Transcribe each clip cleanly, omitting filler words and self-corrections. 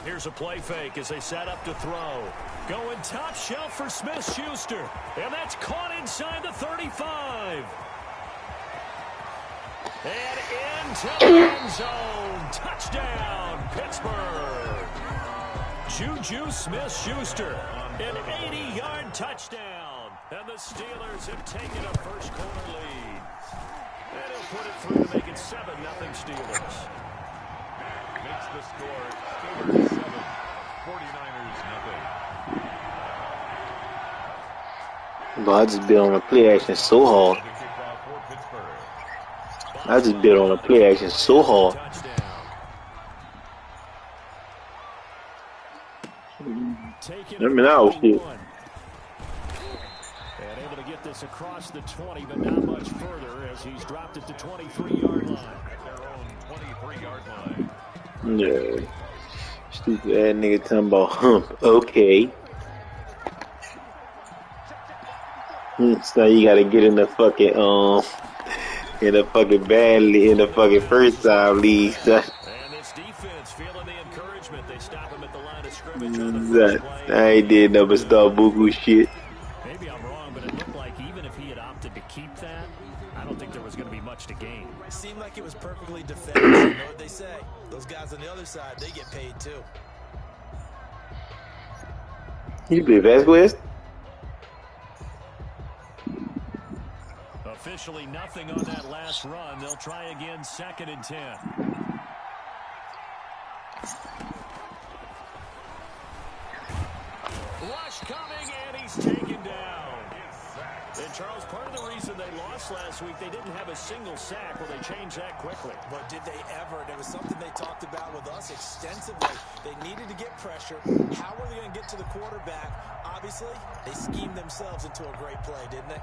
Here's a play fake as they set up to throw. Going top shelf for Smith-Schuster. And that's caught inside the 35. And into the end zone. Touchdown, Pittsburgh. Juju Smith-Schuster. An 80-yard touchdown. And the Steelers have taken a first-quarter lead. And he'll put it through to make it 7-0 Steelers. Makes the score Steelers 7, 49ers nothing. But I just bit on the play action so hard. I just bit on the play action so hard. Let me know, shit. And able to get this across the 20, but not much further as he's dropped it to 23-yard line. At their own 23-yard line. Yeah. Stupid ass nigga talking about hump. Okay. So you gotta get in the fucking in the fucking badly in the fucking first time league. And this defense feeling the encouragement. They stop him at the line of scrimmage on the first play. I ain't did nothing but start buku shit. Maybe I'm wrong, but it looked like even if he had opted to keep that, I don't think there was going to be much to gain. It seemed like it was perfectly defended. You know what they say? Those guys on the other side, they get paid too. You play Vasquez? Officially nothing on that last run. They'll try again 2nd and 10. Rush coming, and he's taken down. And Charles, part of the reason they lost last week, they didn't have a single sack. Well, they changed that quickly. But did they ever? There was something they talked about with us extensively. They needed to get pressure. How were they going to get to the quarterback? Obviously, they schemed themselves into a great play, didn't they?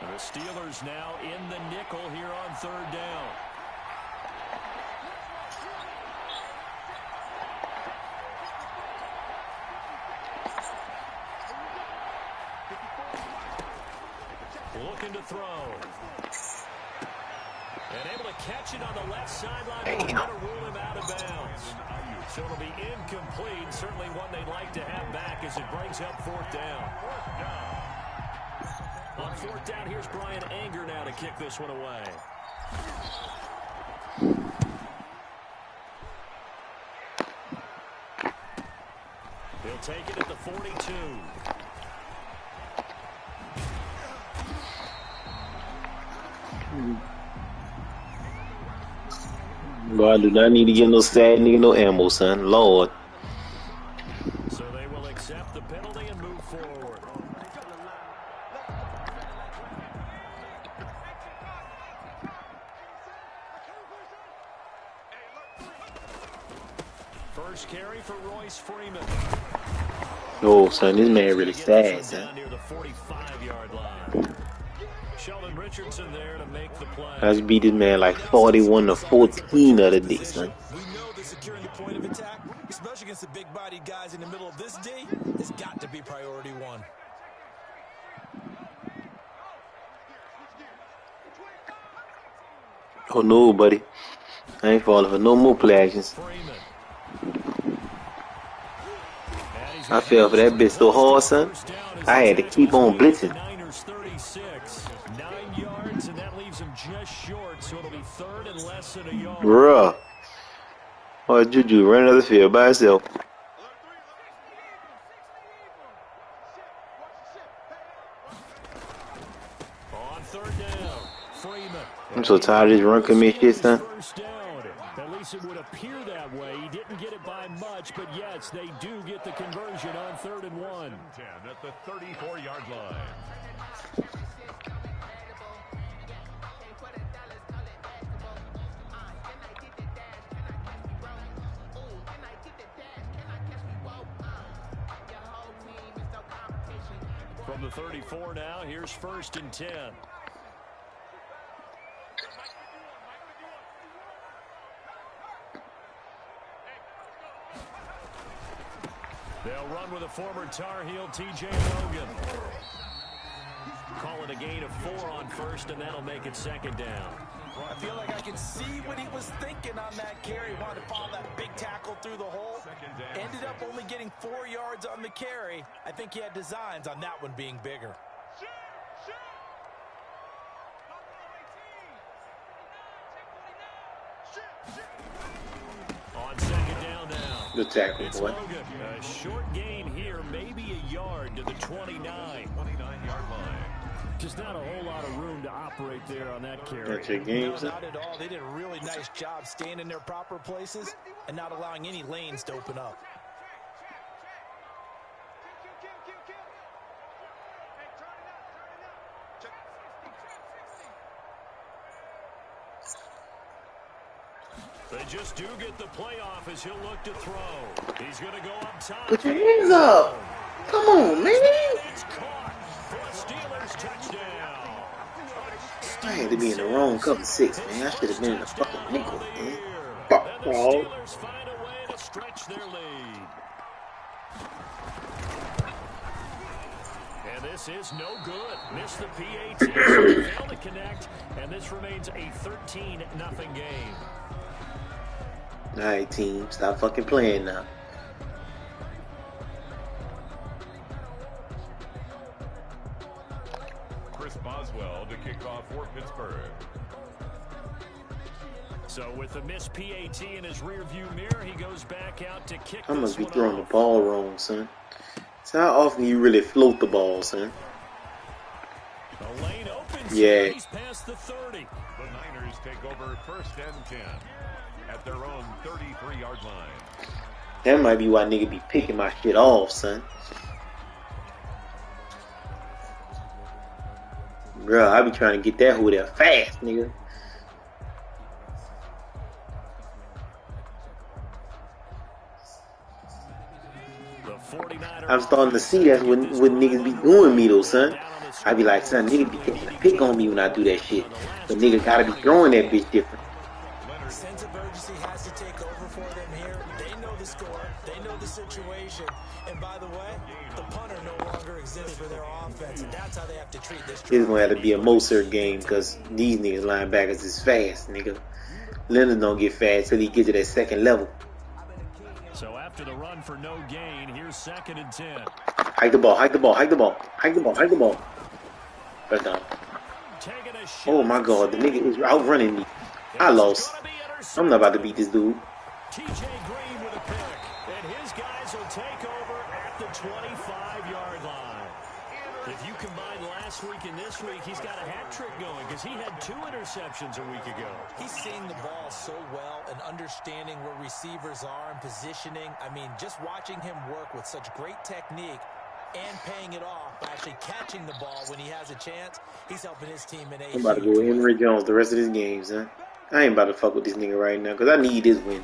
The Steelers now in the nickel here on 3rd down. Looking to throw. And able to catch it on the left sideline. They're going to rule him out of bounds. So it'll be incomplete. Certainly one they'd like to have back as it brings up 4th down. On 4th down, here's Brian Anger now to kick this one away. He'll take it at the 42. Bro, I do not need to give no sad nigga no ammo, son. Lord. So they will accept the penalty and move forward. First carry for Royce Freeman. Oh, son, this man really sad, son. Near the 45-yard line. Sheldon Richardson there to make the play. I just beat this man like 41-14 the other day, son. We know that securing the point of attack, especially against the big-bodied guys in the middle of this D, has got to be priority one. Oh, no, buddy. I ain't falling for no more play actions. I fell for that bitch so hard, son. I had to keep on blitzing. 9 yards, and that leaves him just short, so it'll be 3rd and less than a yard. Bruh. Oh, Juju ran another field by himself. On 3rd down, Freeman. I'm so tired of this run commit shit, son. At least it would appear that way. He didn't get it by much, but yes, they do get the conversion on 3rd and 1. 10 at the 34-yard line. From the 34 now, here's 1st and 10. They'll run with a former Tar Heel, T.J. Logan. Call it a gain of 4 on first, and that'll make it second down. I feel like I can see what he was thinking on that carry. He wanted to follow that big tackle through the hole. Ended up only getting 4 yards on the carry. I think he had designs on that one being bigger. On second down now. Good tackle, It's boy. Logan. A short gain here, maybe a yard to the 29. 29-yard line. Just not a whole lot of room to operate there on that carry. That's your game, No, son. not at all. They did a really nice job staying in their proper places and not allowing any lanes to open up. They just do get the playoff as he'll look to throw. He's going to go up top. Put your hands up. Come on, man. It's caught for a Steelers touchdown. I had to be in the wrong cover 6, man. I should have been in the fucking nickel, man. And Fuck, the bro. Steelers find a way to stretch their lead. And this is no good. Missed the PAT, so they failed to connect, and this remains a 13-0 game. Alright, team. Stop fucking playing now. Chris Boswell to kick off for Pittsburgh. So with the missed PAT in his rearview mirror, he goes back out to kick I must be this one throwing the off. ball wrong, son. So how often you really float the ball, son? The lane opens. Yeah. He's past the 30. The Niners take over 1st and 10 at their own 33-yard line. That might be why nigga be picking my shit off, son. Bruh, I be trying to get that hoe there fast, nigga. The 49er I'm starting to see that's what niggas be doing me though, son. I be like, son, nigga be taking a pick on me when I do that shit. But nigga gotta be throwing that bitch different. Sense of urgency has to take over for them here. They know the score. They know the situation. And by the way, the punter no longer exists for their offense. And that's how they have to treat this. It's gonna have to be a Mozart game because these niggas linebackers is fast, nigga. Leonard don't get fast till he gets to that second level. So after the run for no gain, here's 2nd and 10. Hike the ball, hike the ball, hike the ball, hike the ball, hike the ball. Back down. Taking a shot. Oh my god, the nigga is outrunning me. I lost. Gonna be intercepted. I'm not about to beat this dude. TJ Green with a pick. And his guys will take over at the 25-yard line. If you combine last week and this week, he's got a hat trick going because he had 2 interceptions a week ago. He's seeing the ball so well and understanding where receivers are and positioning. I mean, just watching him work with such great technique and paying it off by actually catching the ball when he has a chance, he's helping his team in a I'm about to go Henry Jones the rest of this game, son. I ain't about to fuck with this nigga right now because I need this win.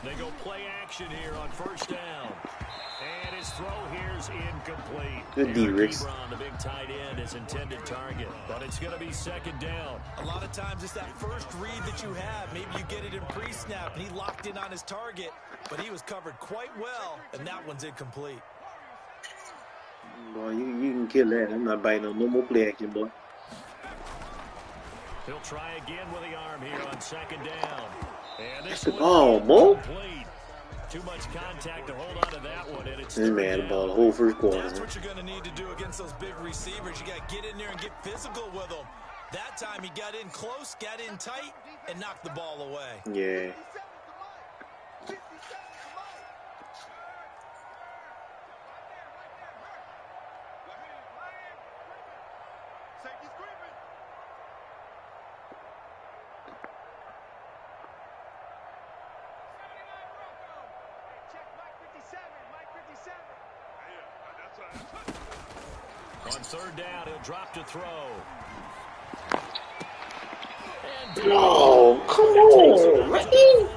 They go play action here on 1st down. And his throw here's incomplete. Good D, Eric Ricks. Ebron, the big tight end, his intended target. But it's going to be 2nd down. A lot of times it's that first read that you have. Maybe you get it in pre-snap, and he locked in on his target, but he was covered quite well, and that one's incomplete. Boy, you can kill that. I'm not biting on no more play action, boy. He'll try again with the arm here on 2nd down. And this That's the one ball, boy. incomplete. Too much contact to hold on to that one, and it's This 3rd man had the down. ball the whole first quarter, That's man. what you're going to need to do against those big receivers. You got to get in there and get physical with them. That time he got in close, got in tight, and knocked the ball away. Yeah. On 3rd down, he'll drop to throw. Oh, come on, man.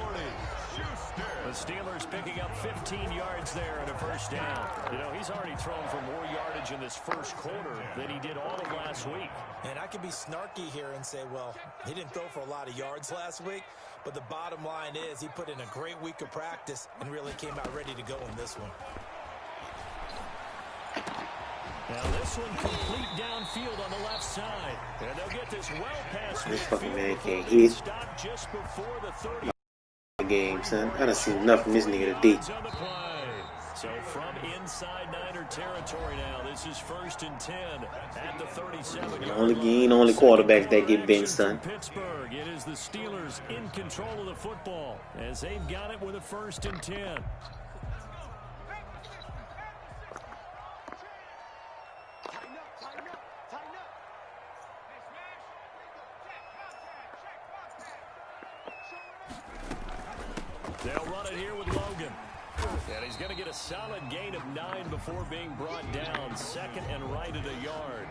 The Steelers picking up 15 yards there and a 1st down. You know, he's already thrown for more yardage in this first quarter than he did all of last week. And I could be snarky here and say, well, he didn't throw for a lot of yards last week, but the bottom line is he put in a great week of practice and really came out ready to go in this one. Now this one complete downfield on the left side. And they'll get this well past This fucking man midfield can't before they hit. stop just before the 30. Game, son. I done seen enough from this nigga today. On the play. So from inside Niner territory now, this is 1st and 10 at the 37. Only quarterbacks that get benched, son. Pittsburgh. It is the Steelers in control of the football as they've got it with a 1st and 10. They'll run it here with Logan. And he's going to get a solid gain of 9 before being brought down. 2nd and right at a yard.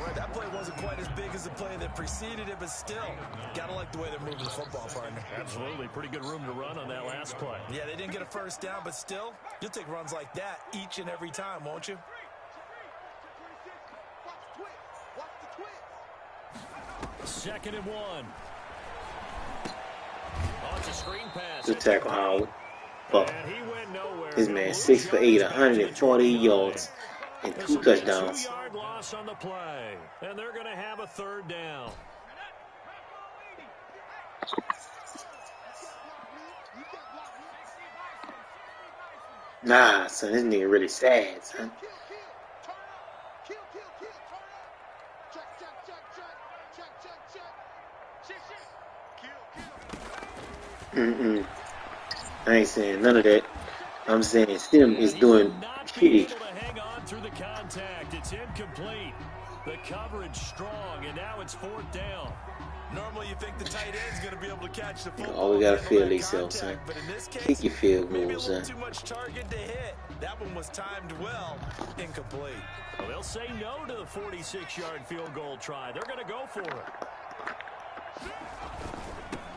Right, that play wasn't quite as big as the play that preceded it, but still, gotta like the way they're moving the football, partner. Absolutely. Pretty good room to run on that last play. Yeah, they didn't get a first down, but still, you'll take runs like that each and every time, won't you? 2nd and 1. Oh, it's a screen pass. Good tackle, Howard. Fuck. And he went nowhere. This man 6 for 8, 140 yards, and 2 touchdowns. 2-yard loss on the play, and they're going to have a 3rd down. Nah, son, this nigga really sad, son. I ain't saying none of that. I'm saying Sim is doing shitty. Able to hang on through the contact. It's incomplete. The coverage strong, and now it's 4th down. Normally you think the tight end's going to be able to catch the football. All we gotta handle feel that themselves, son. contact, but in this case, Kick your field maybe a goals, little son. too much target to hit. That one was timed well, incomplete. Well, they'll say no to the 46-yard field goal try. They're going to go for it.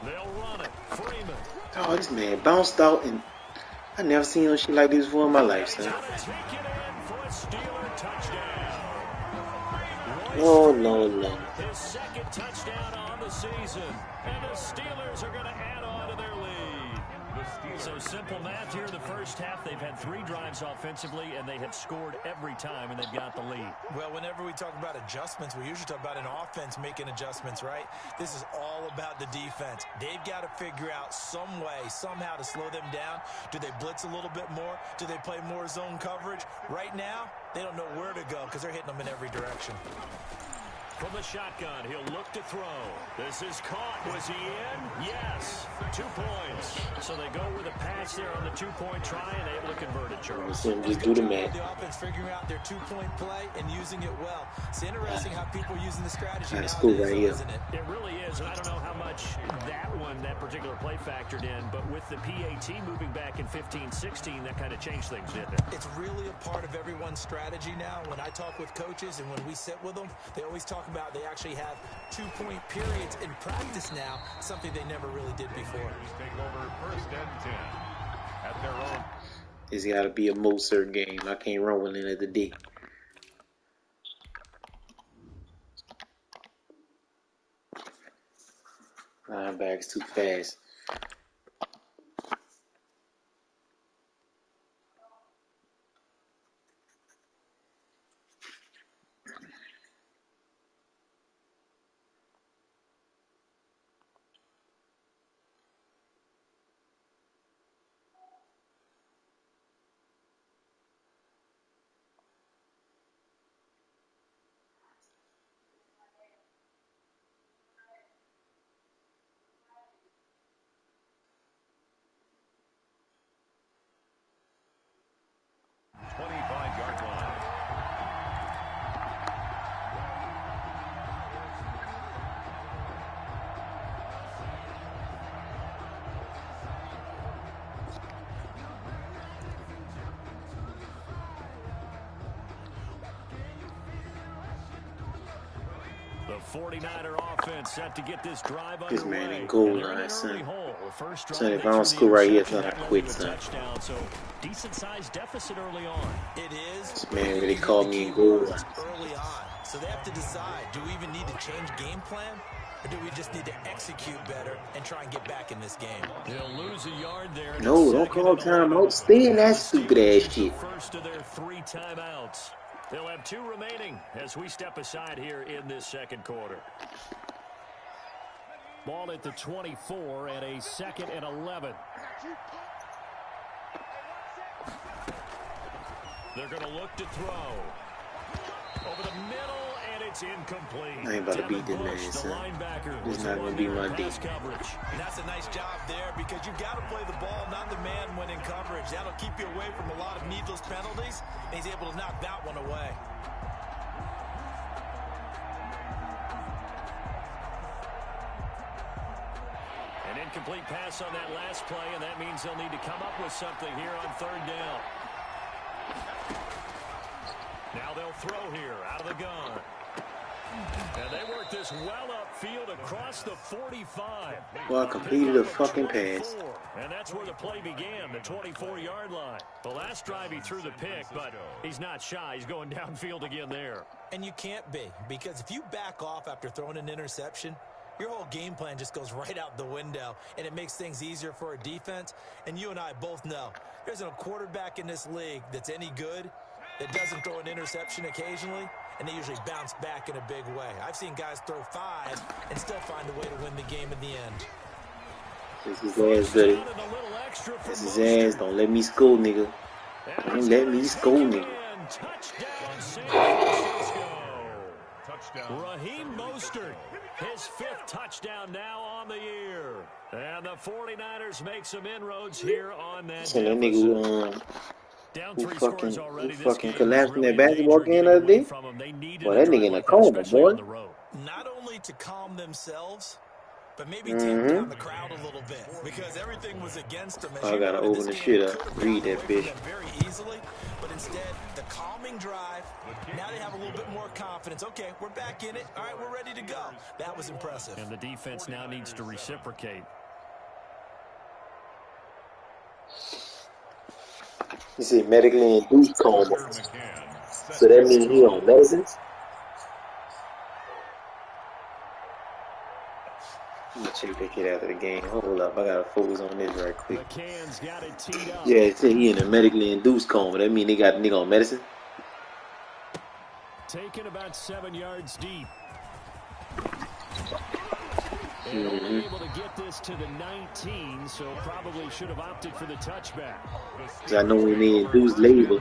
They'll run it. Freeman. Oh, this man bounced out, and I never seen no shit like this before in my life, son. He's going to take it in for a Steeler touchdown. Oh, no. His 2nd touchdown on the season. And the Steelers are going to add on to their lead. So simple math here in the first half. They've had 3 drives offensively, and they have scored every time, and they've got the lead. Well, whenever we talk about adjustments, we usually talk about an offense making adjustments, right? This is all about the defense. They've got to figure out some way, somehow to slow them down. Do they blitz a little bit more? Do they play more zone coverage? Right now, they don't know where to go because they're hitting them in every direction. From the shotgun, he'll look to throw. This is caught. Was he in? Yes. 2 points. So they go with a pass there on the 2-point try and able to convert it, Charles. Sim just do the math. The offense figuring out their 2-point play and using it well. It's interesting how people are using the strategy That's nowadays, cool right here. isn't it? It really is, and I don't know how much that particular play factored in, but with the PAT moving back in 15-16, that kind of changed things, didn't it? It's really a part of everyone's strategy now. When I talk with coaches and when we sit with them, they always talk about they actually have 2-point periods in practice now, something they never really did before. Take over 1st and 10 at their own. It's gotta be a Mozart game. I can't run with it at the D. Lineback's too fast. The 49er offense set to get this drive underway. This man in goal And they're in line, an son. early hole. The first drive Son, if I they don't threw score the right here, interception, son, I that led quit, to a son. touchdown. So decent-sized deficit early on. It is. This man really called me in goal line. Early on. So they have to decide, do we even need to change game plan? Or do we just need to execute better and try and get back in this game? They'll lose a yard there. No, don't call timeout. Stay in that stupid ass shit. First of their 3 timeouts. They'll have 2 remaining as we step aside here in this second quarter. Ball at the 24 and a 2nd and 11. They're going to look to throw. Over the middle, and it's incomplete. I ain't about to beat this man, son. This is not going to be my day. And that's a nice job there because you've got to play the ball, not the man when in coverage. That'll keep you away from a lot of needless penalties, and he's able to knock that one away. An incomplete pass on that last play, and that means they'll need to come up with something here on 3rd down. Now they'll throw here out of the gun. And they work this well upfield across the 45. Well, I completed a fucking pass. And that's where the play began, the 24-yard line. The last drive he threw the pick, but he's not shy. He's going downfield again there. And you can't be, because if you back off after throwing an interception, your whole game plan just goes right out the window, and it makes things easier for a defense. And you and I both know there's a quarterback in this league that's any good that doesn't throw an interception occasionally, and they usually bounce back in a big way. I've seen guys throw 5 and still find a way to win the game in the end. This is ass, buddy. This is ass. Don't let me score, nigga. Don't let me score, nigga. Raheem Mostert, his 5th touchdown now on the year. And the 49ers make some inroads here on that. So that nigga who fucking collapsed in that basketball game the other day? Boy, that nigga in a coma, boy. Not only to calm themselves, but maybe tamp down the crowd a little bit, because everything was against them. I gotta open the shit up, read that bitch. Very easily, but instead, the calming drive. Now they have a little bit more confidence. Okay, we're back in it. All right, we're ready to go. That was impressive. And the defense now needs to reciprocate. He said medically induced coma. So that means he on medicines? Let me check that kid after the game. Hold up, I gotta focus on this right quick. Yeah, it said he in a medically induced coma. That means they got a nigga on medicine? Taken about 7 yards deep. And only able to get this to the 19, so probably should have opted for the touchback. Because I know when they induce labor,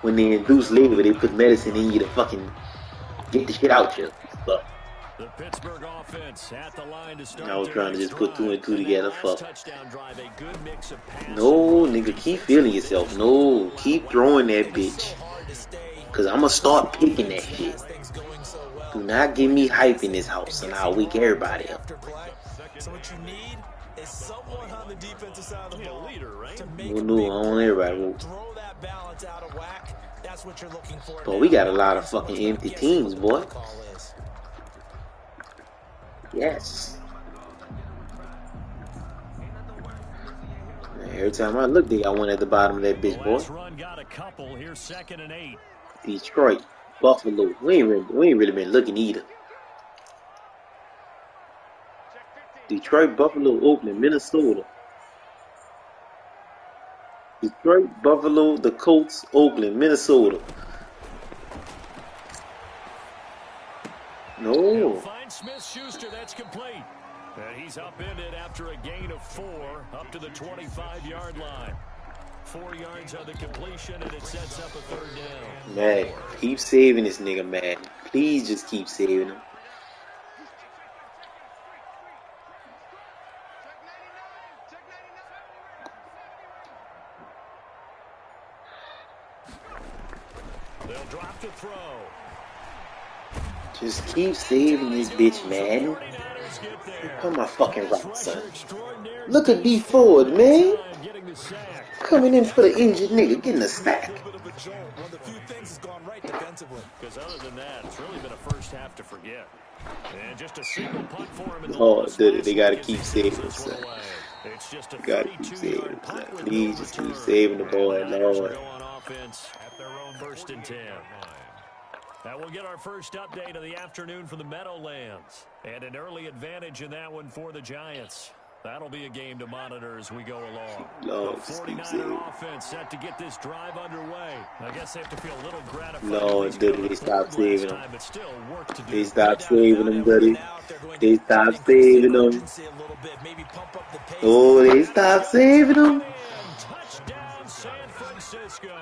they put medicine in you to fucking get the shit out you. But the Pittsburgh offense at the line to start. I was trying to just put 2 and 2 together. Fuck. No, nigga, keep feeling yourself. No, keep throwing that bitch. Because I'm going to start picking that shit. Do not give me hype in this house, and I'll wake everybody up. So what you need is someone on the defensive side of the ball to make I want everybody. throw that balance out of whack. That's what you're looking for. But we got a lot of fucking empty teams, boy. Yes. Every time I look, they got one at the bottom of that bitch, boy. Got a couple here, 2nd and 8. Detroit, Buffalo. We ain't really been looking either. Detroit, Buffalo, Oakland, Minnesota. Detroit, Buffalo, the Colts, Oakland, Minnesota. No. Find Smith-Schuster, that's complete. And he's upended after a gain of 4 up to the 25-yard line. 4 yards on the completion, and it sets up a 3rd down. Man, keep saving this nigga, man. Please just keep saving him. They'll drop to throw. Just keep saving this bitch, man. Put my fucking rock, son. Look at D Ford, man. Coming in for the injured nigga, getting a sack. Because other than that, it's really been a first half to forget. And just a single punt for him in the oh, they gotta keep saving, son. Gotta keep saving, son. Please just keep saving the ball, Lord. 1st and 10. And we'll get our first update of the afternoon from the Meadowlands. And an early advantage in that one for the Giants. That'll be a game to monitor as we go along. Lord, the 49er offense set to get this drive underway. I guess they have to feel a little gratified. Lord, Duddy, they stopped saving them. But still work to do. They stopped saving them, Duddy. They stopped saving them. Oh, they stopped saving them. Touchdown, San Francisco.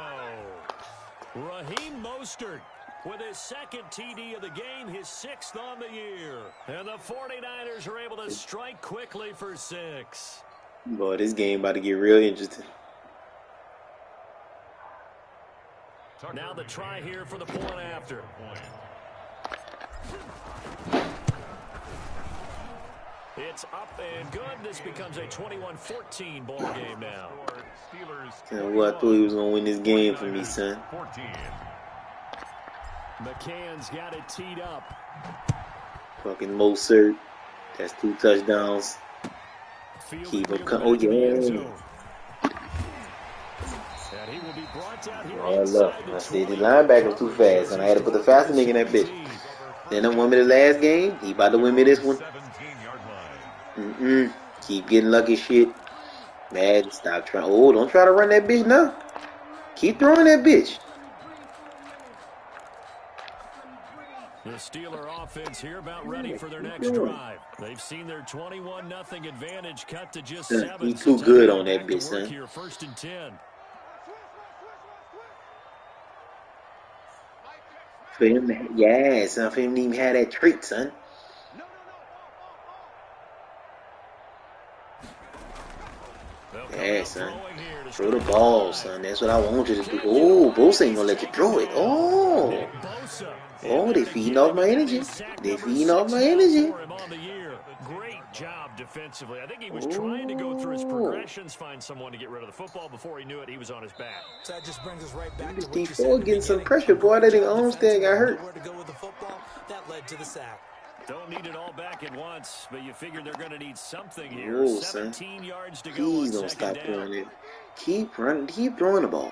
Raheem Mostert with his second TD of the game, his 6th on the year. And the 49ers are able to strike quickly for 6. Boy, this game about to get real interesting. Now the try here for the point after. It's up and good. This becomes a 21-14 ball game now. Well, I thought he was going to win this game for me, son. McCann's got it teed up. Fucking Mostert. That's 2 touchdowns. Keep him coming. Oh, yeah. Oh, look. I said the linebacker was too fast, and I had to put the faster nigga in that bitch. Then I won me the last game. He about to win me this one. Keep getting lucky shit. Madden, stop trying. Oh, don't try to run that bitch now. Keep throwing that bitch. The Steeler offense here about ready for their next drive. They've seen their 21-0 advantage cut to just 7. He's too good on that bitch, son. Here, 1st and 10. For him, yeah, son. For him to even have that trait, son. Yeah, son. Throw the ball, son. That's what I want you to do. Oh, Bosa ain't gonna let you throw it. Oh. Oh, they feeding off my energy. They feeding off my energy. Great job defensively. I think he was trying to go through his progressions, find someone to get rid of the football. Before he knew it, he was on his back. So that just brings us right back to what you getting some pressure, boy. That nigga Olmstead got hurt. Where to go with the football, that led to the sack. Don't need it all back at once, but you figure they're going to need something here. Ooh, 17 yards to go. Please don't stop throwing it. Keep running. Keep throwing the ball.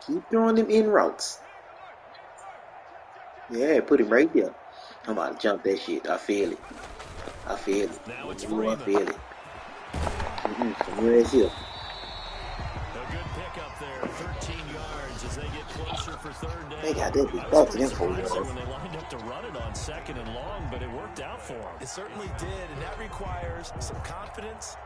Keep throwing them in routes. Yeah, put him right there. I'm about to jump that shit. I feel it. I feel it. Now it's I feel it. Somewhere is here. A good pickup there. 13 yards as they get closer for 3rd down. They got that big back to them 4 yards. When they lined up to run it on 2nd and long, but it worked out for them. It certainly did, and that requires some confidence,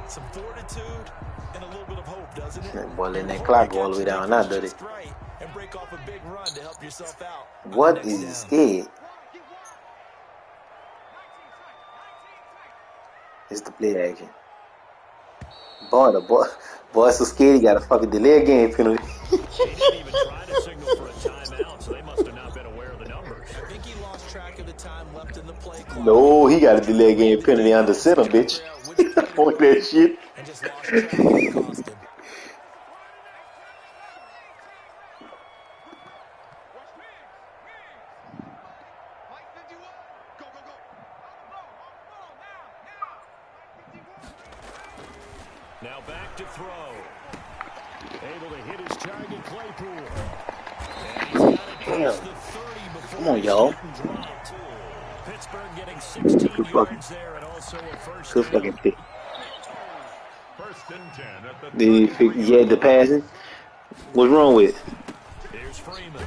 some fortitude, and a little bit of hope, doesn't it? That boy letting that clock go all the way down now, does it? Right, and break off a big run to help yourself out. What is he scared? It's the play action. Boy, the boy's so scared he got a fucking delay game penalty. He didn't even try to signal for a timeout, so they must have not been aware of the numbers. I think he lost track of the time left in the play clock. No, he got a delay game penalty under center, bitch. Fuck that shit. And just lost track of the cost him. Now back to throw. Able to hit his target, Claypool. Damn. Come on, y'all. Pittsburgh getting 16 yards there and also a first Good fucking pick. 1st and 10 at the You had the passing? What's wrong with it? Here's Freeman.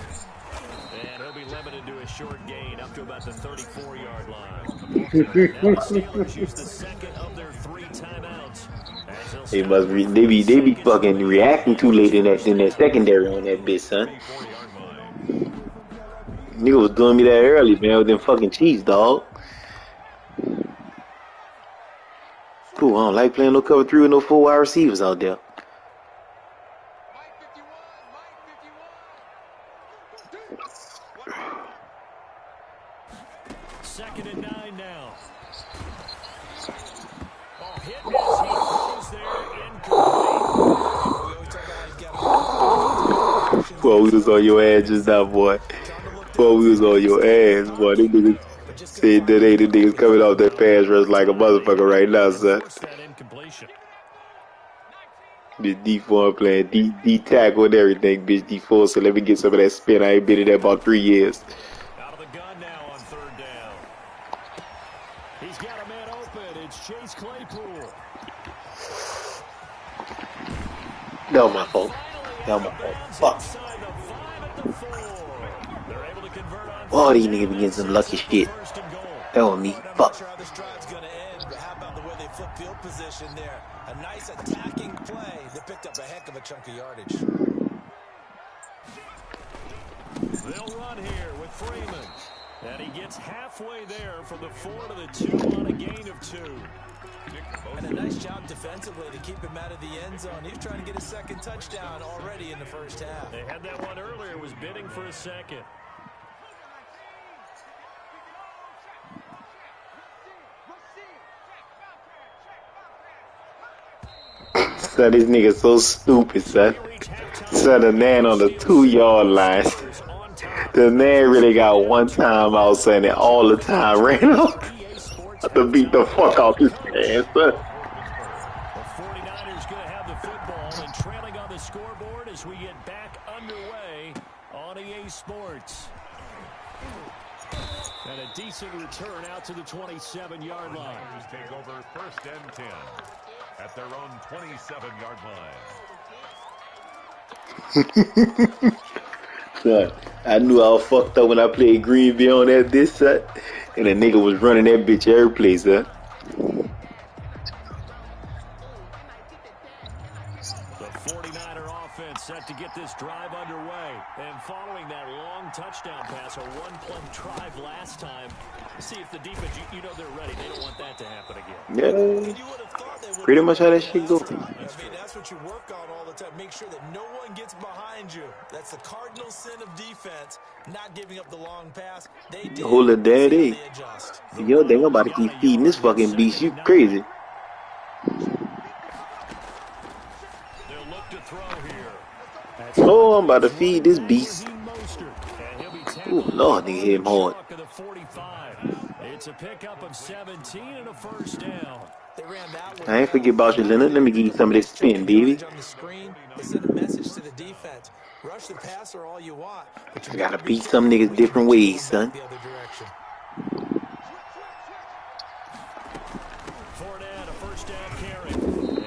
And he'll be limited to a short gain up to about the 34-yard line. Now the Steelers use the 2nd of their 3 timeouts. They must they be fucking reacting too late in that secondary on that bitch, son. Nigga was doing me that early, man, with them fucking Chiefs, dog. Cool, I don't like playing no cover 3 with no 4 wide receivers out there. Second and 9 now. Oh, hit as he throws there incomplete. Boy, we was on your ass just now, boy. Boy, we was on your ass, boy. Them niggas said that ain't the niggas coming off that pass rush like a motherfucker right now, son. Bitch, D4 playing D tackle and everything, bitch. D4, so let me get some of that spin. I ain't been in that about 3 years. Out of the gun now on third down. He's got a man open. It's Chase Claypool. That was my fault. That was my fault. Fuck. All these niggas be getting some lucky shit. That was me. Fuck. How about the way they flip field position there? A nice attacking play that picked up a heck of a chunk of yardage. They'll run here with Freeman. And he gets halfway there from the 4 to the 2 on a gain of 2. And a nice job defensively to keep him out of the end zone. He was trying to get a second touchdown already in the first half. They had that one earlier, was bidding for a second. Son, this nigga so stupid, son. Son, the man on the 2-yard line. The man really got one time out, son, and all the time ran up to beat the fuck out this man, son. The 49ers going to have the football and trailing on the scoreboard as we get back underway on EA Sports. And a decent return out to the 27-yard line. Take over first and 10 at their own 27-yard line. Son, I knew I was fucked up when I played Green Bay on that this set, and the nigga was running that bitch every place, huh? The 49er offense set to get this drive underway. And following that long touchdown pass, a one-play drive last time, see if the defense, you know they're ready. They don't want that to happen again. Yeah, pretty much how that shit go. I mean, that's what you work on all the time. Make sure that no one gets behind you. That's the cardinal sin of defense, not giving up the long pass. They did. Hold it, daddy. Yo, they about to keep feeding this fucking beast. You crazy. Oh, I'm about to feed this beast. Ooh, Lord, nigga hit him hard. It's a pickup of 17 and a first down. I ain't forget about you, Leonard. Let me give you some of this spin, baby. I gotta beat some niggas different ways, son.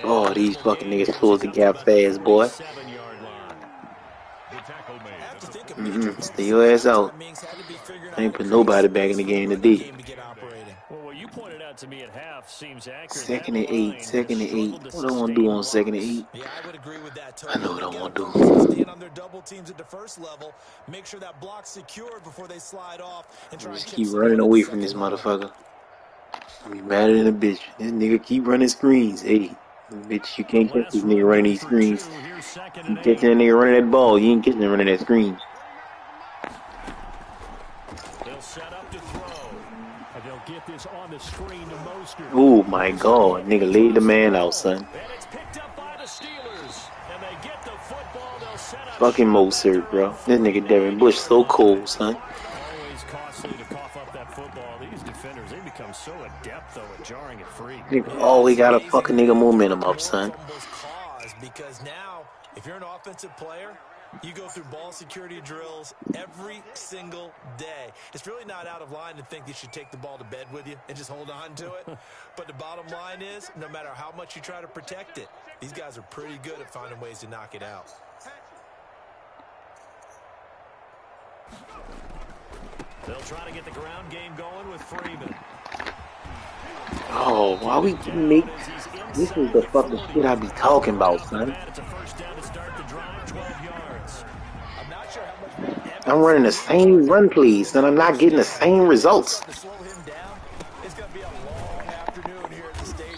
Oh, these fucking niggas close the gap fast, boy. Stay your ass out. I ain't put nobody back in the game today. Well, what you pointed out to me at half seems accurate. Second and 8, second and 8. What do I want to do on second and 8? Yeah, I would agree with that. I know what I want to do. Stand on their double teams at the first level. Make sure that block's secured before they slide off. And try Just and keep running away from this motherfucker. I'm madder than a bitch. This nigga keep running screens. Hey, bitch, you can't catch this nigga running these screens. You catch that nigga running that ball. You ain't catching him running that screen. They'll set up to throw. And they'll get this on the screen to Mostert. Oh my God, nigga laid the man out, son. And it's picked up by the Steelers. And they get the football. They'll set up. Fucking Mostert, bro. This nigga Devin Bush so cold, son. Always costly to cough up that football. These defenders, they become so adept, though, at jarring it free. Nigga always got a fucking nigga momentum up, son. Because now, if you're an offensive player, you go through ball security drills every single day. It's really not out of line to think you should take the ball to bed with you and just hold on to it. But the bottom line is, no matter how much you try to protect it, these guys are pretty good at finding ways to knock it out. They'll try to get the ground game going with Freeman. Oh, why we make this is the fucking shit I be talking about, son. I'm running the same run plays, and I'm not getting the same results.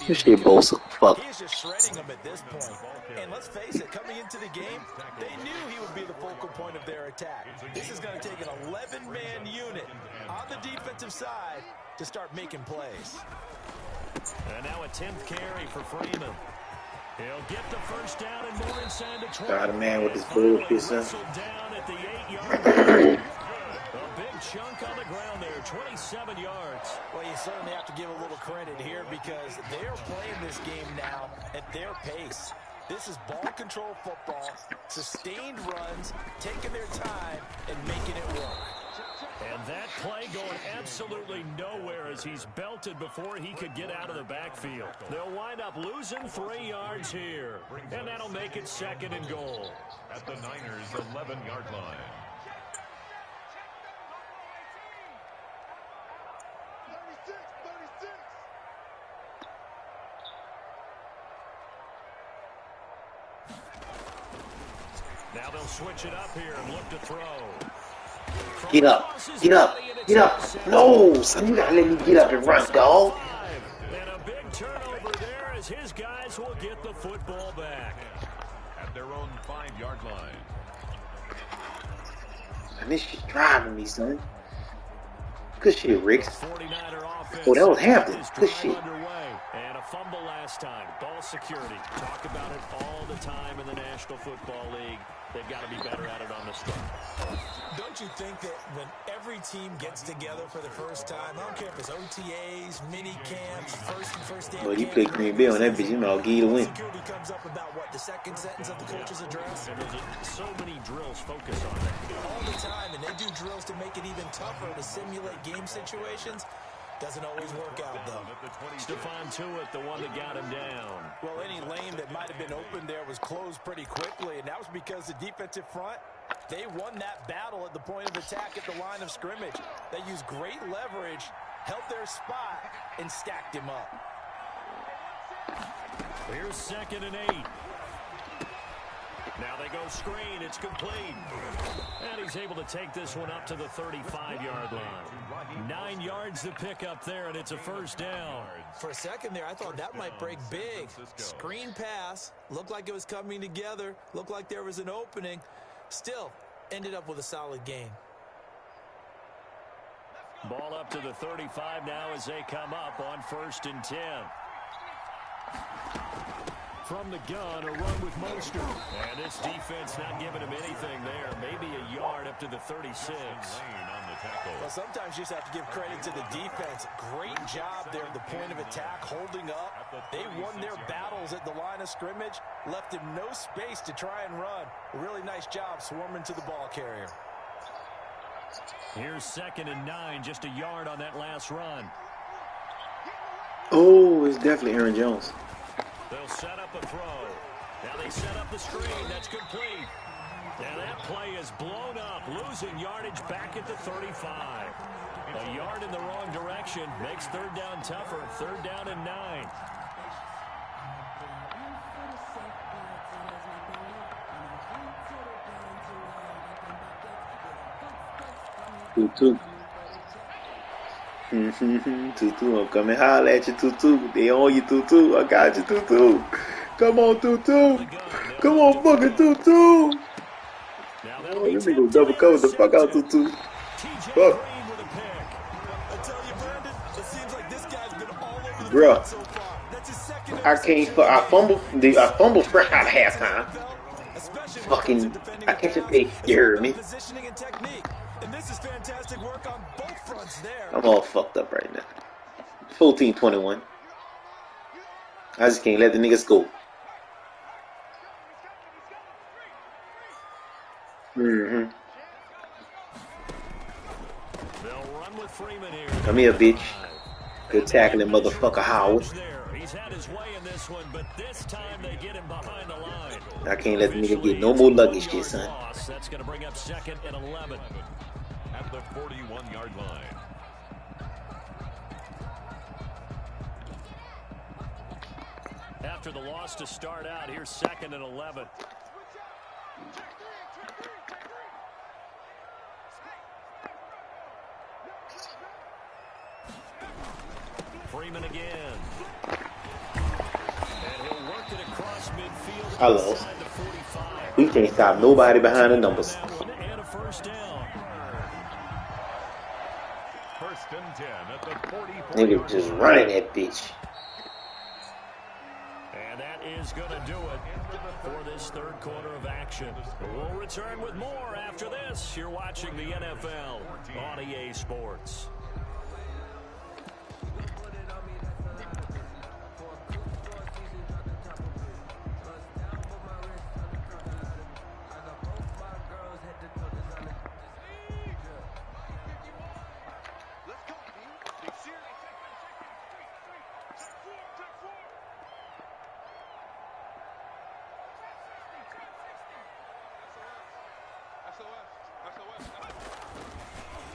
This shit Bosa. Fuck. He is just shredding them at this point. And let's face it, coming into the game, they knew he would be the focal point of their attack. This is going to take an 11-man unit on the defensive side to start making plays. And now a 10th carry for Freeman. He'll get the first down and more inside the 20. Got a man with his bullshit, son. Down at the 8-yard line. A big chunk on the ground there, 27 yards. Well, you certainly have to give a little credit here because they're playing this game now at their pace. This is ball control football, sustained runs, taking their time, and making it work. And that play going absolutely nowhere as he's belted before he could get out of the backfield. They'll wind up losing 3 yards here, and that'll make it 2nd and goal. At the Niners' 11-yard line. Now they'll switch it up here and look to throw. Get up. Get up. Get up. No, son, you gotta let me get up and run, dog. And a big turnover there as his guys will get the football back. At their own 5-yard line. Man, this shit driving me, son. Good shit, Riggs. Oh, that was Hampton. Good shit. And a fumble last time. Ball security. Talk about it all the time in the National Football League. They've got to be better at it on the start. Don't you think that when every team gets together for the first time, I don't care if it's OTAs, mini camps, first day. Well, you play Green Bay on that bitch, you might give you the win. Security comes up about what, the second sentence of the coach's address? And there's so many drills focus on that. All the time, and they do drills to make it even tougher to simulate game situations. Doesn't always work out, though. Stephon Tuitt, the one that got him down. Well, any lane that might have been open there was closed pretty quickly, and that was because the defensive front, they won that battle at the point of attack at the line of scrimmage. They used great leverage, held their spot, and stacked him up. Here's 2nd and 8. Now they go screen. It's complete. And he's able to take this one up to the 35-yard line. 9 yards to pick up there, and it's a first down. For a second there, I thought that might break big. Screen pass. Looked like it was coming together. Looked like there was an opening. Still, ended up with a solid gain. Ball up to the 35 now as they come up on 1st and 10. From the gun, a run with Mostert. And this defense not giving him anything there. Maybe a yard up to the 36. Well, sometimes you just have to give credit to the defense. Great job there at the point of attack, holding up. They won their battles at the line of scrimmage, left him no space to try and run. A really nice job swarming to the ball carrier. Here's 2nd and 9, just a yard on that last run. Oh, it's definitely Aaron Jones. They'll set up a throw. Now they set up the screen. That's complete. Now that play is blown up, losing yardage back at the 35. A yard in the wrong direction makes 3rd down tougher. 3rd down and 9. Tutu. Tutu, I'm coming holler at you, Tutu. They on you, Tutu. I got you, Tutu. Come on, Tutu. Come on, fucking Tutu. Oh, this nigga double cover the fuck out, Tutu. Fuck. Bruh. I can't. I fumbled fresh out of halftime. Fucking. I can't just say, you heard me. And this is fantastic work on both fronts there. I'm all fucked up right now. 14-21. I just can't let the niggas go. They'll run with Freeman here. Come here, bitch. Good tackling, motherfucker Howard. He's had his way in this one, but this time they get him behind the line. I can't let the nigga get no more luggage shit, son. That's going to bring up 2nd and 11. At the 41-yard line. After the loss to start out, here's 2nd and 11. Freeman again. And he'll work it across midfield. I lost. We can't stop nobody behind the numbers. And a first down. 1st and 10 at the 44. Nigga just running that bitch. And that is going to do it for this 3rd quarter of action. We'll return with more after this. You're watching the NFL on EA Sports.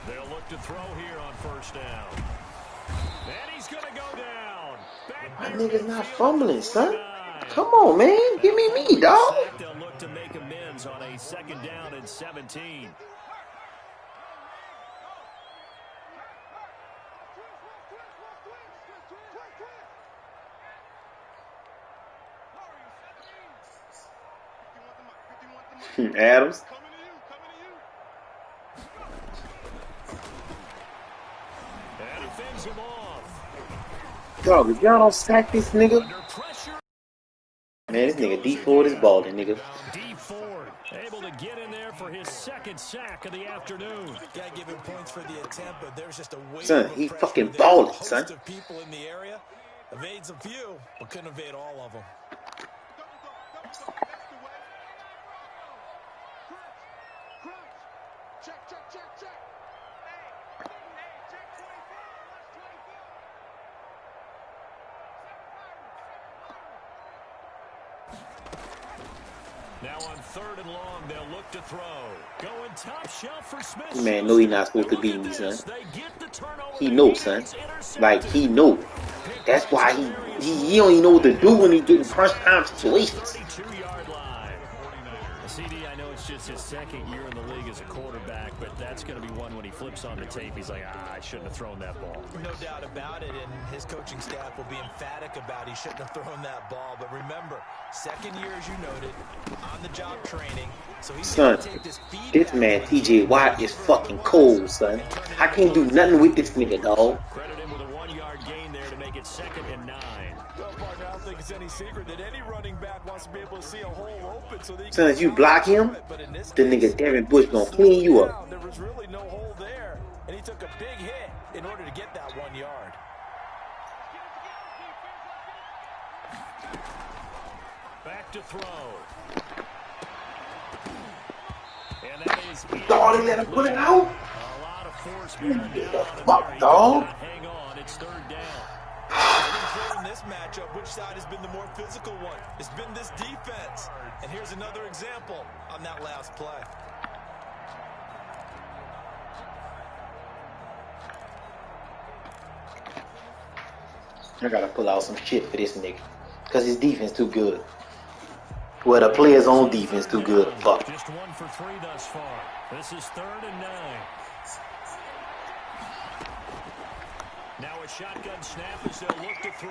They'll look to throw here on first down. And he's going to go down. My nigga's not fumbling, son. Come on, man. Give me, dog. They'll look to make amends on a second down and 17. Adams. And he fends him off. Dog, if y'all don't sack this nigga. Man, this nigga D Ford is balling, nigga. D Ford able to get in there for his second sack of the afternoon. Gotta give him points for the attempt, but there's just a wave son, he fucking balling, son. Of people in the area evades a few, but couldn't evade all of them. Now on third and long, they'll look to throw. Going top shelf for Smith. Man, know he not supposed to beat me, son. He knows, son. Like, he know. That's why he don't even know what to do when he get in crunch time situations. CD, I know it's just his second year in the league as a quarterback, but that's going to be one when he flips on the tape. He's like, I shouldn't have thrown that ball. No doubt about it, and his coaching staff will be emphatic about he shouldn't have thrown that ball. But remember, second year, as you noted, on-the-job training. So he's son, this man, TJ Watt, is fucking cold, son. I can't do nothing with this nigga, dog. Credit him with a 1-yard gain there to make it 2nd and 9. I don't think it's any secret that any running back wants to be able to see a hole open. So son, if you block him, the nigga Devin Bush gonna clean you up. There was really no hole there, and he took a big hit in order to get that 1 yard. Back to throw. And that is dog, they let him put it out? A lot of force. What the fuck, dog? Hang on, it's 3rd down. In this matchup, which side has been the more physical one? It's been this defense. And here's another example on that last play. I gotta pull out some shit for this nigga. Cause his defense too good. Well, the players on defense too good. Fuck. Just 1 for 3 thus far. This is 3rd and 9. Now a shotgun snap as they'll look to throw.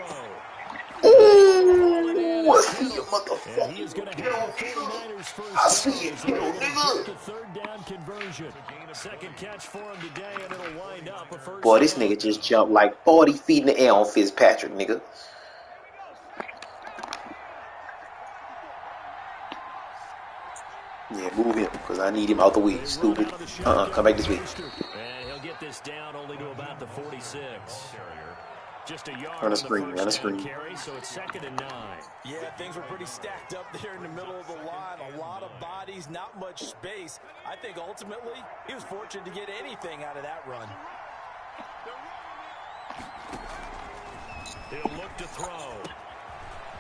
Ooh, I see you, motherfucker. And he is going to have the 49ers first. I see it, nigga. The 3rd down conversion. Second catch for him today, and it'll wind up a first. Boy, this nigga just jumped like 40 feet in the air on Fitzpatrick, nigga. Yeah, move him, because I need him out the way, stupid. Come back this way. And he'll get this down only to about the 46. Just a yard Run a screen, run a screen. Carry, so it's 2nd and 9. Yeah, things were pretty stacked up there in the middle of the line. A lot of bodies, not much space. I think ultimately he was fortunate to get anything out of that run. He'll look to throw.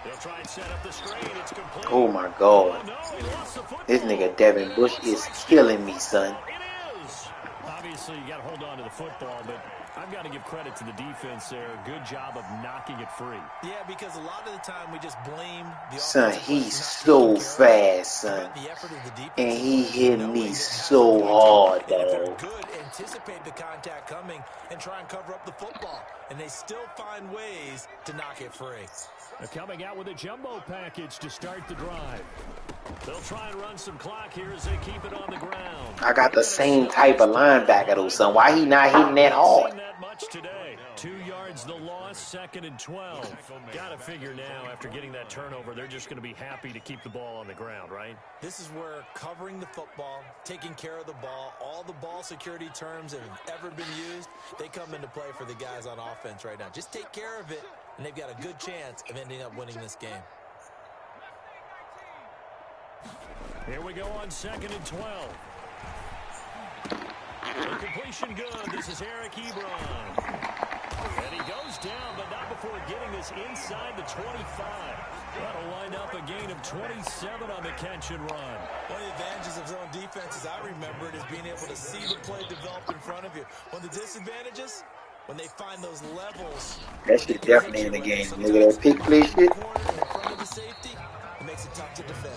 They'll try and set up the screen. It's complete. Oh my god. Oh, no, he lost the football. This nigga Devin Bush is killing me, son. It is. Obviously, you got to hold on to the football, but I've got to give credit to the defense there. Good job of knocking it free. Yeah, because a lot of the time we just blame the son, he's so fast, son. And he hit me so hard, dog. Good, anticipate the contact coming and try and cover up the football. And they still find ways to knock it free. They're coming out with a jumbo package to start the drive. They'll try and run some clock here as they keep it on the ground. I got the same type of linebacker, though, son. Why he not hitting that hard? That much today. 2 yards the loss, 2nd and 12. Got to figure now, after getting that turnover, they're just going to be happy to keep the ball on the ground, right? This is where covering the football, taking care of the ball, all the ball security terms that have ever been used, they come into play for the guys on offense right now. Just take care of it, and they've got a good chance of ending up winning this game. Here we go on 2nd and 12. The completion good. This is Eric Ebron. And he goes down, but not before getting this inside the 25. That'll wind up a gain of 27 on the catch and run. One of the advantages of zone defense is as I remember it, is being able to see the play develop in front of you. One of the disadvantages, when they find those levels. That shit definitely in the game. Look at that pick play shit. In front of the safety, it makes it tough to defend.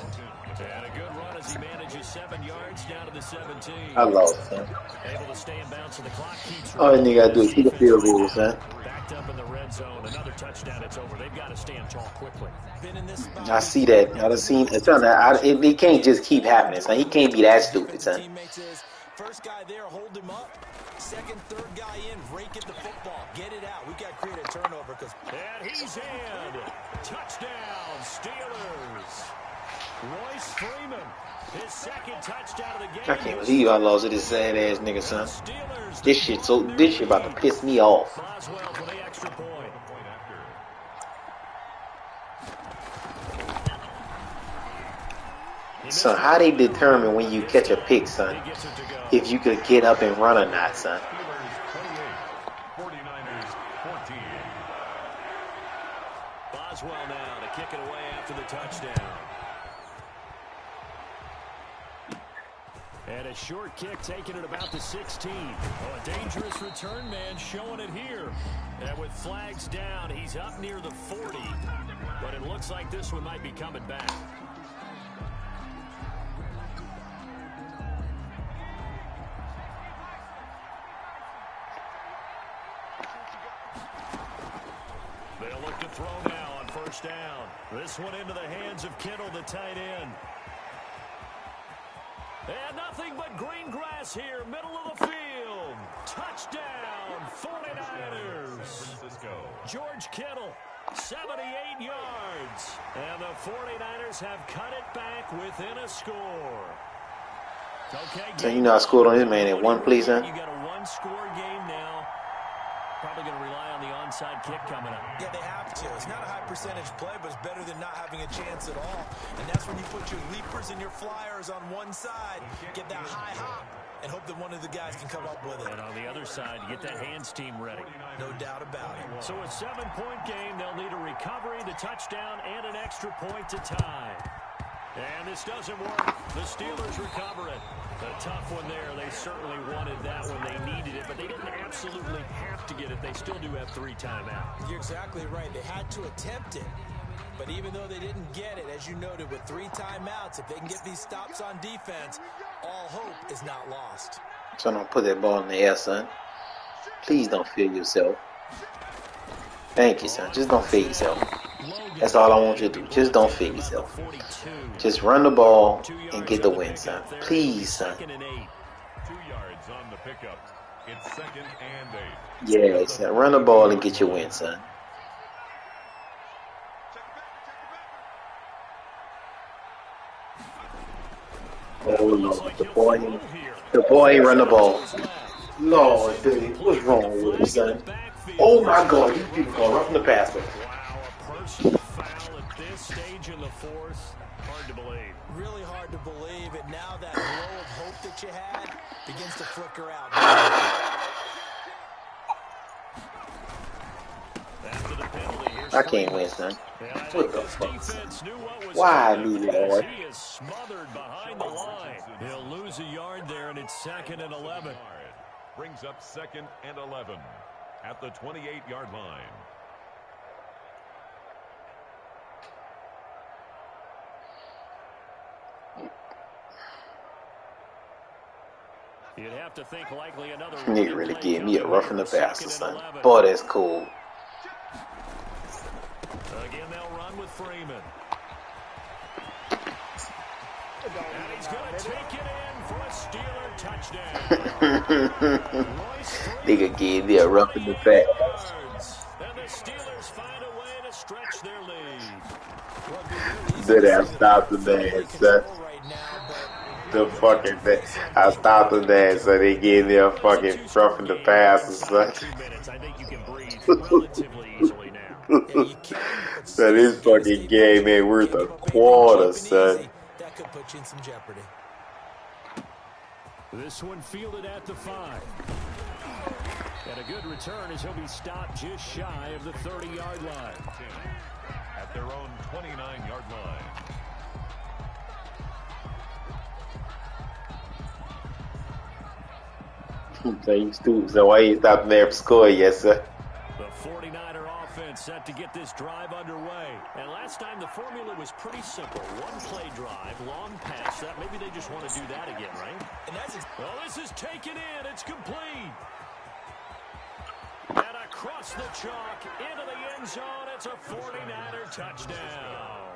And a good run as he manages 7 yards down to the 17. I lost, son. Able to stay in bounds, and the clock keeps All this nigga gotta do is kick a field goal, son. backed up in the red zone. Another touchdown, it's over. They've got to stand tall quickly. Been in this spot. I see that. I done seen it. It can't just keep happening, son. He can't be that stupid, son. First guy there, hold him up. Second, third guy in, rake at the football. Get it out. We've got to create a turnover. And he's in. Touchdown, Steelers. Royce Freeman, his second touchdown of the game. I can't believe I lost to this sad ass nigga, son. This shit about to piss me off. Boswell for the extra point. Son, how they determine when you catch a pick, son, if you could get up and run or not, son? 49ers 14. Boswell now to kick it away after the touchdown. And a short kick taken at about the 16. Oh, a dangerous return man showing it here. And with flags down, he's up near the 40. But it looks like this one might be coming back. They'll look to throw now on first down. This one into the hands of Kittle, the tight end. And nothing but green grass here, middle of the field. Touchdown, 49ers. George Kittle, 78 yards. And the 49ers have cut it back within a score. Okay, So you know I scored on this man in one play, son. You got a one-score game now. Probably going to rely on the onside kick coming up. Yeah, they have to. It's not a high percentage play, but it's better than not having a chance at all. And that's when you put your leapers and your flyers on one side, get that high hop, and hope that one of the guys can come up with it. And on the other side, you get that hands team ready. No doubt about it. So a 7-point game, they'll need a recovery, the touchdown, and an extra point to tie. And this doesn't work. The Steelers recover it. A tough one there. They certainly wanted that when they needed it, but they didn't absolutely have to get it. They still do have 3 timeouts. You're exactly right. They had to attempt it. But even though they didn't get it, as you noted, with 3 timeouts, if they can get these stops on defense, all hope is not lost. So don't put that ball in the air, son. Please don't feel yourself. Thank you, son. Just don't feel yourself. That's all I want you to do. Just don't feel yourself. Just run the ball and get the win, son. Please, son. 2 yards on the pickup. It's 2nd and 8. Yeah, son. Run the ball and get your win, son. Oh, Lord. The boy ain't run the ball. Lord, dude. What's wrong with him, son? Oh, my God. These people going right from the passer. Wow, a personal foul at this stage in the 4th. Hard to believe. Really hard to believe it. Now that glow of hope that you had begins to flicker out. After the penalty, here's I can't win, son. What the fuck? Why I lose it, Lord? He is smothered behind the line. He'll lose a yard there, and it's 2nd and 11. Brings up 2nd and 11 at the 28-yard line. You'd have to think likely another. Nigga really gave me a rough in the passer, son. Boy, that's cool. Again, they'll run with Freeman. And he's going to take it in for a Steeler touchdown. Nigga gave me a rough in the pass. And the Steelers find a way to stretch their lead. Did I stop the man, son? The fucking thing. I stopped the man, so they gave me a fucking rough in the pass, son. 2 minutes. I think you can breathe relatively easily now. So this fucking game ain't worth a quarter, son. That could put you in some jeopardy. This one fielded at the 5. And a good return as he'll be stopped just shy of the 30-yard line. At their own 29-yard line. So you stupid. So why you stopping there for score? Yes, sir. The 49er offense set to get this drive underway. And last time the formula was pretty simple. One play drive, long pass. That maybe they just want to do that again, right? And that's well, this is taken in. It's complete. And across the chalk into the end zone. It's a 49er touchdown.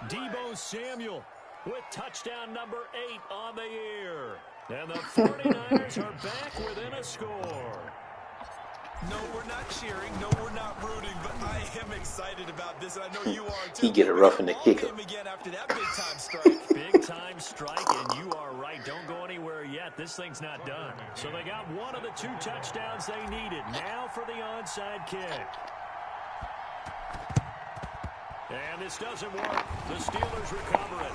Deebo Samuel with touchdown number 8 on the year. And the 49ers are back within a score. No, we're not cheering. No, we're not rooting. But I am excited about this. And I know you are too. He get a rough in the kicker. Again after that big-time strike. Big-time strike, and you are right. Don't go anywhere yet. This thing's not done. So they got one of the 2 touchdowns they needed. Now for the onside kick. And this doesn't work. The Steelers recover it.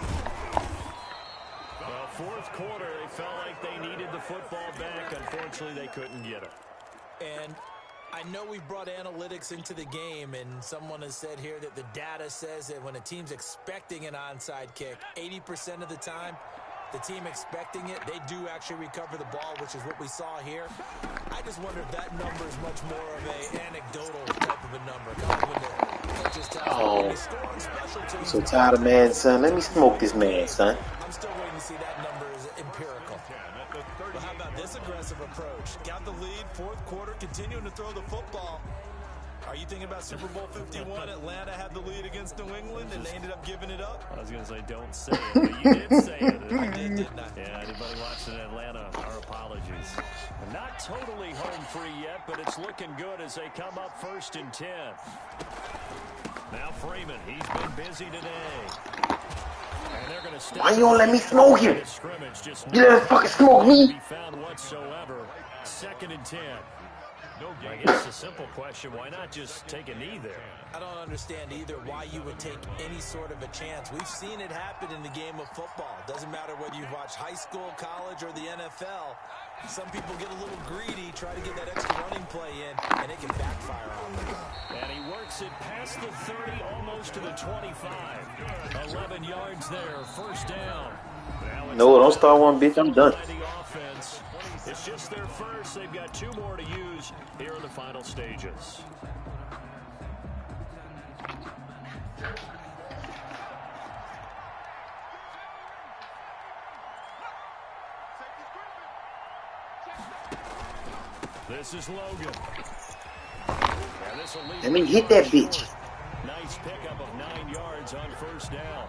The fourth quarter, they felt like they needed the football back. Unfortunately, they couldn't get it. And I know we've brought analytics into the game, and someone has said here that the data says that when a team's expecting an onside kick, 80% of the time, the team expecting it, they do actually recover the ball, which is what we saw here. I just wonder if that number is much more of an anecdotal type of a number. Oh, I'm so tired of man, son. Let me smoke this man, son. I'm still waiting to see that number is empirical. But how about this aggressive approach? Got the lead, fourth quarter, continuing to throw the football. Are you thinking about Super Bowl 51? Atlanta had the lead against New England, and they ended up giving it up? I was going to say, don't say it, but you did say it. I didn't I? Yeah, anybody watching Atlanta, our apologies. Not totally home free yet, but it's looking good as they come up 1st and 10. Now Freeman, he's been busy today. And they're going to why you don't let me smoke him? You let him fucking smoke me? Found whatsoever. 2nd and 10. I guess the simple question, why not just take a knee there? I don't understand either why you would take any sort of a chance. We've seen it happen in the game of football. Doesn't matter whether you've watched high school, college, or the NFL. Some people get a little greedy, try to get that extra running play in, and it can backfire on them. And he works it past the 30, almost to the 25. 11 yards there, 1st down. No, don't start one, bitch. I'm done. It's just their first. They've got 2 more to use here in the final stages. This is Logan. Let me hit that bitch. Nice pickup of 9 yards on 1st down.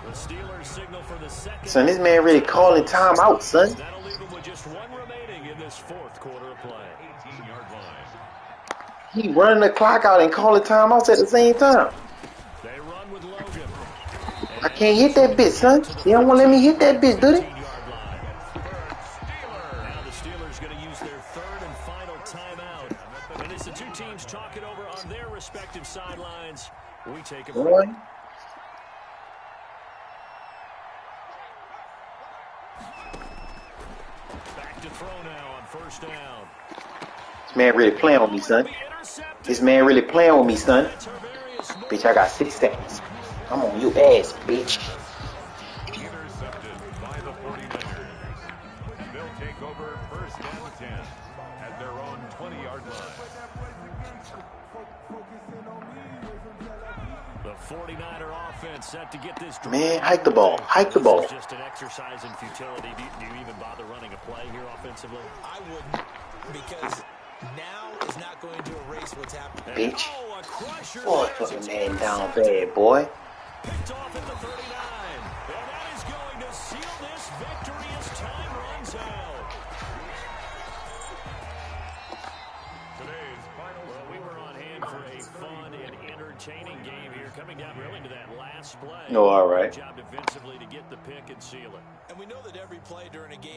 The Steelers signal for the second. Son, this man really calling time out, son. That'll leave him with just 1 remaining in this 4th quarter of play. 18-yard line. He running the clock out and calling timeouts at the same time. They run with Logan. I can't hit that bitch, son. They don't want to let me hit that bitch, do they? Now the Steelers going to use their 3rd and final timeout. And as the 2 teams talk it over on their respective sidelines, we take a break. Back to throw now on 1st down. This man really playing with me, son. This man really playing with me, son. Bitch, I got 6 seconds. I'm on your ass, bitch. Intercepted by the 49ers. They'll take over 1st and 10 at their own 20-yard line. The 49er offense set to get this. Man, hike the ball. Hike the ball. Just an exercise in futility. Do you even bother running a play here offensively? I wouldn't, because now is not going to erase what's happening. Bitch. Boy, fucking man down bad, boy. Picked off at the 39. And that is going to seal this victory as time runs out. Today's final. Well, we were on hand for a fun and entertaining game here, coming down really to that last play. No, all right. Good job defensively to get the pick and seal it. And we know that every play during a game